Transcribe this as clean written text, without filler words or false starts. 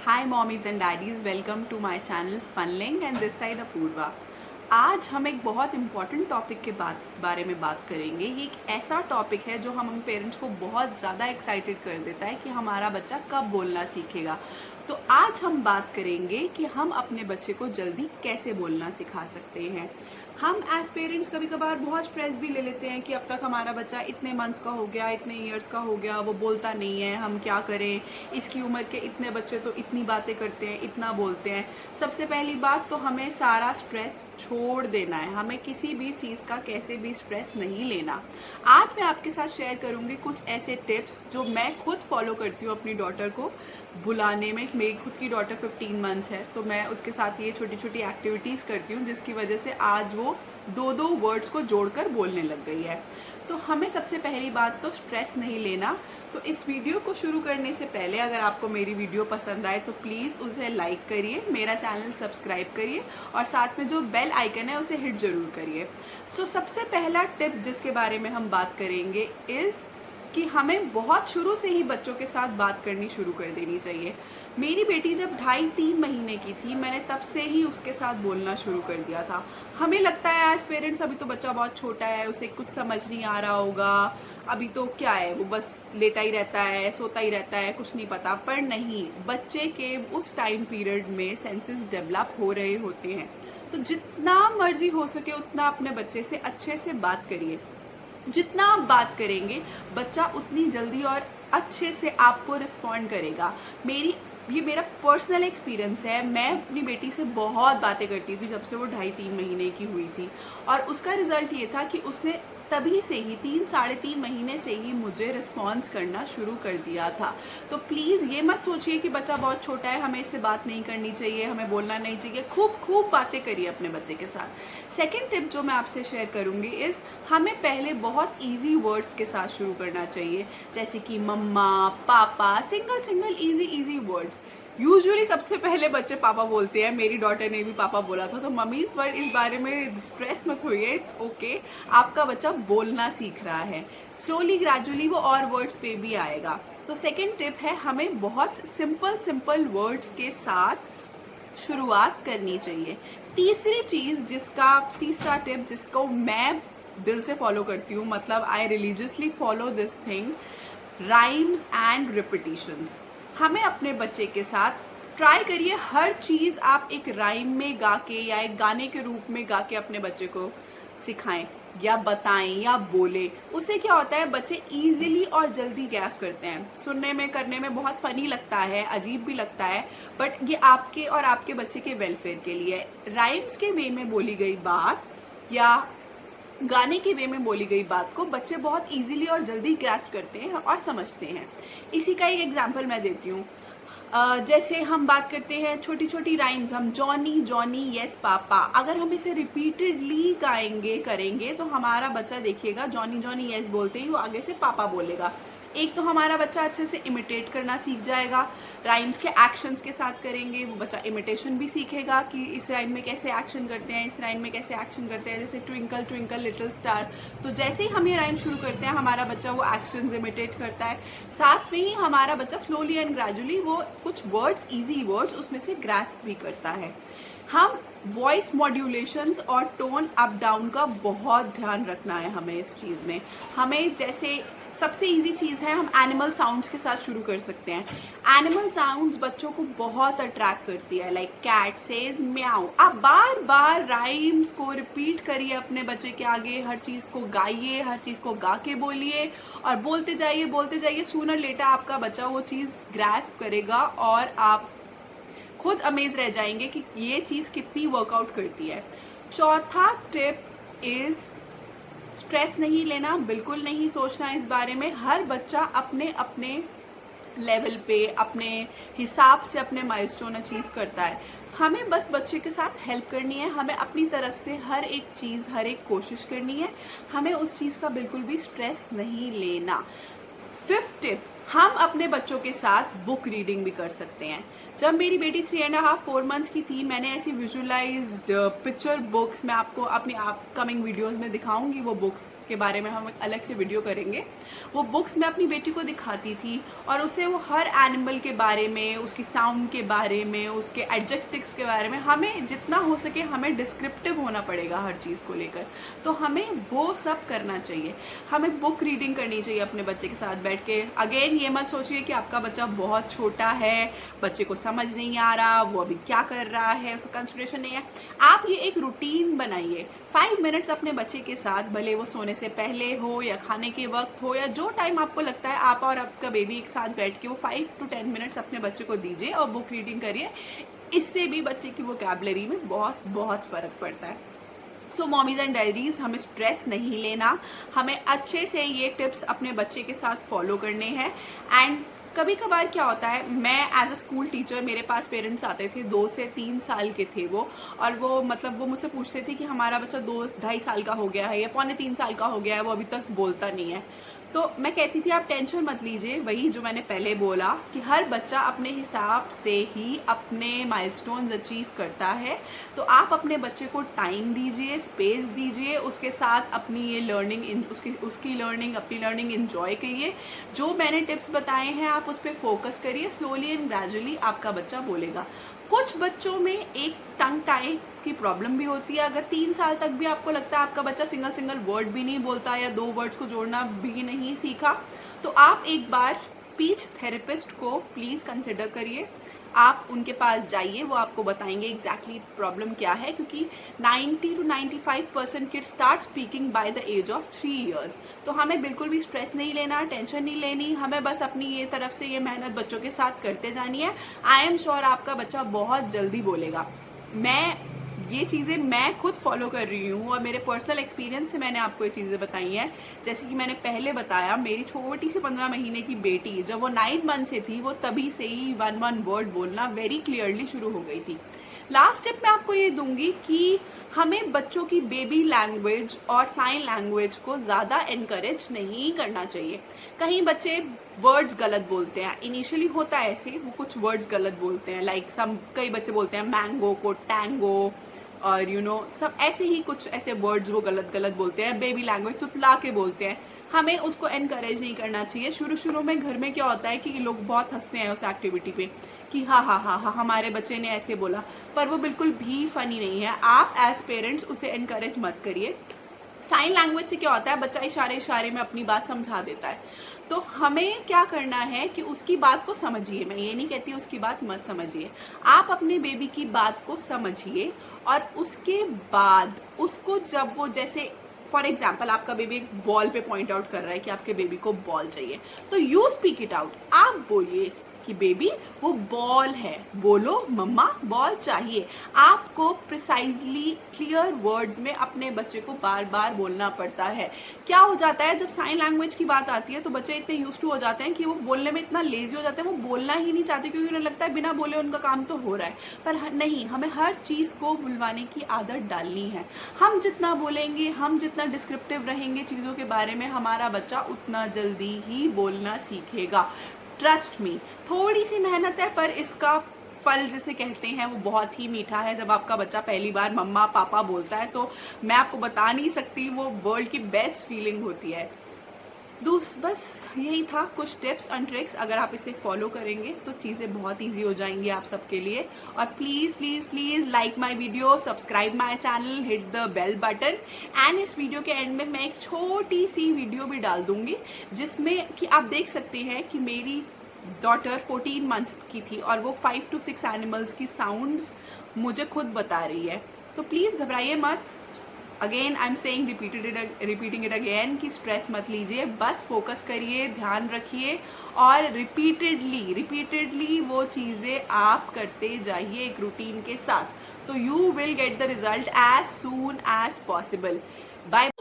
Hi mommies and daddies, welcome to my channel Funling and this side Apoorva. आज हम एक बहुत इम्पॉर्टेंट टॉपिक के बारे में बात करेंगे। ये एक ऐसा टॉपिक है जो हम पेरेंट्स को बहुत ज़्यादा एक्साइटेड कर देता है कि हमारा बच्चा कब बोलना सीखेगा। तो आज हम बात करेंगे कि हम अपने बच्चे को जल्दी कैसे बोलना सिखा सकते हैं। हम एज पेरेंट्स कभी कभार बहुत स्ट्रेस भी ले लेते हैं कि अब तक हमारा बच्चा इतने मंथ्स का हो गया, इतने ईयर्स का हो गया, वो बोलता नहीं है, हम क्या करें। इसकी उम्र के इतने बच्चे तो इतनी बातें करते हैं, इतना बोलते हैं। सबसे पहली बात तो हमें सारा स्ट्रेस छोड़ देना है। हमें किसी भी चीज़ का कैसे भी स्ट्रेस नहीं लेना। आज मैं आपके साथ शेयर करूंगी कुछ ऐसे टिप्स जो मैं खुद फॉलो करती हूँ अपनी डॉटर को बुलाने में। मेरी खुद की डॉटर 15 मंथ्स है, तो मैं उसके साथ ये छोटी छोटी एक्टिविटीज़ करती हूँ जिसकी वजह से आज वो दो वर्ड्स को जोड़कर बोलने लग गई है। तो हमें सबसे पहली बात तो स्ट्रेस नहीं लेना। तो इस वीडियो को शुरू करने से पहले अगर आपको मेरी वीडियो पसंद आए तो प्लीज़ उसे लाइक करिए, मेरा चैनल सब्सक्राइब करिए और साथ में जो बेल आइकन है उसे हिट जरूर करिए। सो सबसे पहला टिप जिसके बारे में हम बात करेंगे इज़ कि हमें बहुत शुरू से ही बच्चों के साथ बात करनी शुरू कर देनी चाहिए। मेरी बेटी जब 2.5-3 महीने की थी, मैंने तब से ही उसके साथ बोलना शुरू कर दिया था। हमें लगता है एज पेरेंट्स अभी तो बच्चा बहुत छोटा है, उसे कुछ समझ नहीं आ रहा होगा, अभी तो क्या है, वो बस लेटा ही रहता है, सोता ही रहता है, कुछ नहीं पता। पर नहीं, बच्चे के उस टाइम पीरियड में सेंसेस डेवलप हो रहे होते हैं। तो जितना मर्जी हो सके उतना अपने बच्चे से अच्छे से बात करिए। जितना आप बात करेंगे बच्चा उतनी जल्दी और अच्छे से आपको रिस्पॉन्ड करेगा। ये मेरा पर्सनल एक्सपीरियंस है। मैं अपनी बेटी से बहुत बातें करती थी जब से वो 2.5-3 महीने की हुई थी, और उसका रिजल्ट ये था कि उसने तभी से ही 3-3.5 महीने से ही मुझे रिस्पॉन्स करना शुरू कर दिया था। तो प्लीज़ ये मत सोचिए कि बच्चा बहुत छोटा है, हमें इससे बात नहीं करनी चाहिए, हमें बोलना नहीं चाहिए। खूब खूब बातें करिए अपने बच्चे के साथ। सेकेंड टिप जो मैं आपसे शेयर करूँगी इज़ हमें पहले बहुत ईजी वर्ड्स के साथ शुरू करना चाहिए, जैसे कि मम्मा, पापा, सिंगल ईजी वर्ड्स। यूजुअली सबसे पहले बच्चे पापा बोलते हैं। मेरी डॉटर ने भी पापा बोला था। तो मम्मीज पर इस बारे में स्ट्रेस मत होइए, इट्स ओके। आपका बच्चा बोलना सीख रहा है, स्लोली ग्रेजुअली वो और वर्ड्स पे भी आएगा। तो सेकेंड टिप है हमें बहुत सिंपल वर्ड्स के साथ शुरुआत करनी चाहिए। तीसरा टिप जिसको मैं दिल से फॉलो करती हूँ, मतलब I religiously follow this thing, rhymes and repetitions. हमें अपने बच्चे के साथ ट्राई करिए हर चीज़ आप एक राइम में गा के या एक गाने के रूप में गा के अपने बच्चे को सिखाएं या बताएं या बोले। उससे क्या होता है, बच्चे इजीली और जल्दी गैप करते हैं। सुनने में करने में बहुत फनी लगता है, अजीब भी लगता है, बट ये आपके और आपके बच्चे के वेलफेयर के लिए। राइम्स के वे में बोली गई बात या गाने के वे में बोली गई बात को बच्चे बहुत इजीली और जल्दी ग्रैस्प करते हैं और समझते हैं। इसी का एक एग्जांपल मैं देती हूँ। जैसे हम बात करते हैं छोटी छोटी राइम्स, हम जॉनी जॉनी यस पापा, अगर हम इसे रिपीटेडली गाएंगे करेंगे तो हमारा बच्चा देखिएगा जॉनी जॉनी यस बोलते ही वो आगे से पापा बोलेगा। एक तो हमारा बच्चा अच्छे से इमिटेट करना सीख जाएगा, राइम्स के एक्शंस के साथ करेंगे वो बच्चा इमिटेशन भी सीखेगा कि इस राइम में कैसे एक्शन करते हैं, इस राइम में कैसे एक्शन करते हैं। जैसे ट्विंकल ट्विंकल लिटिल स्टार, तो जैसे ही हम ये राइम शुरू करते हैं हमारा बच्चा वो एक्शंस इमिटेट करता है। साथ में ही हमारा बच्चा स्लोली एंड ग्रेजुअली वो कुछ वर्ड्स, ईजी वर्ड्स उसमें से ग्रास्प भी करता है। हम वॉइस मॉड्यूलेशंस और टोन अप डाउन का बहुत ध्यान रखना है हमें इस चीज़ में। हमें जैसे सबसे इजी चीज़ है, हम एनिमल साउंड्स के साथ शुरू कर सकते हैं। एनिमल साउंड्स बच्चों को बहुत अट्रैक्ट करती है, लाइक कैट सेज म्याऊ। आप बार बार राइम्स को रिपीट करिए अपने बच्चे के आगे, हर चीज़ को गाइए, हर चीज़ को गा के बोलिए और बोलते जाइए। सूनर लेटर आपका बच्चा वो चीज़ ग्रैस्प करेगा और आप खुद अमेज रह जाएंगे कि ये चीज़ कितनी वर्कआउट करती है। चौथा टिप इज़ स्ट्रेस नहीं लेना, बिल्कुल नहीं सोचना इस बारे में। हर बच्चा अपने अपने लेवल पे अपने हिसाब से अपने माइलस्टोन अचीव करता है। हमें बस बच्चे के साथ हेल्प करनी है, हमें अपनी तरफ से हर एक चीज़, हर एक कोशिश करनी है। हमें उस चीज़ का बिल्कुल भी स्ट्रेस नहीं लेना। फिफ्थ टिप, हम अपने बच्चों के साथ बुक रीडिंग भी कर सकते हैं। जब मेरी बेटी 3.5-4 मंथ्स की थी, मैंने ऐसी विजुअलाइज्ड पिक्चर बुक्स, मैं आपको अपनी अपकमिंग वीडियोस में दिखाऊंगी वो बुक्स, के बारे में हम एक अलग से वीडियो करेंगे। वो बुक्स में अपनी बेटी को दिखाती थी और उसे वो हर एनिमल के बारे में, उसकी साउंड के बारे में, उसके एडजेक्टिव्स के बारे में, हमें जितना हो सके हमें डिस्क्रिप्टिव होना पड़ेगा हर चीज़ को लेकर। तो हमें वो सब करना चाहिए। हमें बुक रीडिंग करनी चाहिए अपने बच्चे के साथ बैठ के। अगेन ये मत सोचिए कि आपका बच्चा बहुत छोटा है, बच्चे को समझ नहीं आ रहा, वो अभी क्या कर रहा है, उसको कंसंट्रेशन नहीं है। आप ये एक रूटीन बनाइए। 5 मिनट्स अपने बच्चे के साथ, भले वो सोने से पहले हो या खाने के वक्त हो या जो टाइम आपको लगता है, आप और आपका बेबी एक साथ बैठ के वो 5 to 10 मिनट्स अपने बच्चे को दीजिए और बुक रीडिंग करिए। इससे भी बच्चे की वोकैबुलरी में बहुत बहुत फ़र्क पड़ता है। सो मॉमीज एंड डायरीज, हमें स्ट्रेस नहीं लेना, हमें अच्छे से ये टिप्स अपने बच्चे के साथ फॉलो करने हैं। एंड कभी कभार क्या होता है, मैं एज अ स्कूल टीचर, मेरे पास पेरेंट्स आते थे, 2 से 3 साल के थे वो, और वो मतलब वो मुझसे पूछते थे कि हमारा बच्चा 2-2.5 साल का हो गया है या 2.25 साल का हो गया है, वो अभी तक बोलता नहीं है। तो मैं कहती थी आप टेंशन मत लीजिए, वही जो मैंने पहले बोला कि हर बच्चा अपने हिसाब से ही अपने माइलस्टोन्स अचीव करता है। तो आप अपने बच्चे को टाइम दीजिए, स्पेस दीजिए, उसके साथ अपनी ये लर्निंग, उसकी लर्निंग, अपनी लर्निंग इंजॉय करिए। जो मैंने टिप्स बताए हैं आप उस पर फोकस करिए। स्लोली एंड ग्रेजुअली आपका बच्चा बोलेगा। कुछ बच्चों में एक टंग टाई की प्रॉब्लम भी होती है। अगर 3 साल तक भी आपको लगता है आपका बच्चा सिंगल वर्ड भी नहीं बोलता या 2 वर्ड्स को जोड़ना भी नहीं सीखा, तो आप एक बार स्पीच थेरेपिस्ट को प्लीज़ कंसिडर करिए। आप उनके पास जाइए, वो आपको बताएंगे एग्जैक्टली प्रॉब्लम क्या है, क्योंकि 90 to 95% kids start speaking by the age of 3 years। तो हमें बिल्कुल भी स्ट्रेस नहीं लेना, टेंशन नहीं लेनी, हमें बस अपनी ये तरफ से ये मेहनत बच्चों के साथ करते जानी है। आई एम श्योर आपका बच्चा बहुत जल्दी बोलेगा। ये चीज़ें मैं खुद फॉलो कर रही हूँ और मेरे पर्सनल एक्सपीरियंस से मैंने आपको ये चीज़ें बताई हैं। जैसे कि मैंने पहले बताया, मेरी छोटी सी 15 महीने की बेटी जब वो 9 मंथ से थी, वो तभी से ही 1 वर्ड बोलना वेरी क्लियरली शुरू हो गई थी। लास्ट टिप मैं आपको ये दूंगी कि हमें बच्चों की बेबी लैंग्वेज और साइन लैंग्वेज को ज़्यादा एनकरेज नहीं करना चाहिए। कहीं बच्चे वर्ड्स गलत बोलते हैं, इनिशियली होता है ऐसे, वो कुछ वर्ड्स गलत बोलते हैं, लाइक कई बच्चे बोलते हैं मैंगो को टैंगो, और सब ऐसे ही कुछ ऐसे वर्ड्स वो गलत बोलते हैं, बेबी लैंग्वेज तुतला के बोलते हैं। हमें उसको एनकरेज नहीं करना चाहिए। शुरू में घर में क्या होता है कि लोग बहुत हंसते हैं उस एक्टिविटी पे कि हाँ हाँ हाँ हाँ हमारे बच्चे ने ऐसे बोला, पर वो बिल्कुल भी फनी नहीं है। आप एज पेरेंट्स उसे एनकरेज मत करिए। साइन लैंग्वेज से क्या होता है, बच्चा इशारे में अपनी बात समझा देता है। तो हमें क्या करना है कि उसकी बात को समझिए। मैं ये नहीं कहती उसकी बात मत समझिए, आप अपने बेबी की बात को समझिए और उसके बाद उसको, जब वो, जैसे फॉर एग्जाम्पल आपका बेबी एक बॉल पे पॉइंट आउट कर रहा है कि आपके बेबी को बॉल चाहिए, तो यू स्पीक इट आउट। आप बोलिए कि बेबी वो बॉल है, बोलो मम्मा बॉल चाहिए। आपको प्रिसाइजली क्लियर वर्ड्स में अपने बच्चे को बार बार बोलना पड़ता है। क्या हो जाता है, जब साइन लैंग्वेज की बात आती है तो बच्चे इतने यूज टू हो जाते हैं कि वो बोलने में इतना लेजी हो जाते हैं, वो बोलना ही नहीं चाहते, क्योंकि उन्हें लगता है बिना बोले उनका काम तो हो रहा है। पर नहीं, हमें हर चीज़ को बुलवाने की आदत डालनी है। हम जितना बोलेंगे, हम जितना डिस्क्रिप्टिव रहेंगे चीज़ों के बारे में, हमारा बच्चा उतना जल्दी ही बोलना सीखेगा। ट्रस्ट मी, थोड़ी सी मेहनत है, पर इसका फल जिसे कहते हैं वो बहुत ही मीठा है। जब आपका बच्चा पहली बार मम्मा पापा बोलता है तो मैं आपको बता नहीं सकती, वो वर्ल्ड की बेस्ट फीलिंग होती है। बस यही था, कुछ टिप्स एंड ट्रिक्स। अगर आप इसे फॉलो करेंगे तो चीज़ें बहुत ईजी हो जाएंगी आप सबके लिए। और please please please like my video, subscribe my channel, hit the bell button. And इस वीडियो के एंड में मैं एक छोटी सी वीडियो भी डाल दूंगी जिसमें कि आप देख सकते हैं कि मेरी डॉटर 14 मंथ्स की थी और वो 5 to 6 एनिमल्स की साउंड्स मुझे खुद बता रही है। तो प्लीज़ घबराइए मत। Again I am saying, repeating it again कि स्ट्रेस मत लीजिए, बस फोकस करिए, ध्यान रखिए और रिपीटेडली वो चीज़ें आप करते जाइए एक रूटीन के साथ। तो you will get the result as soon as possible. Bye.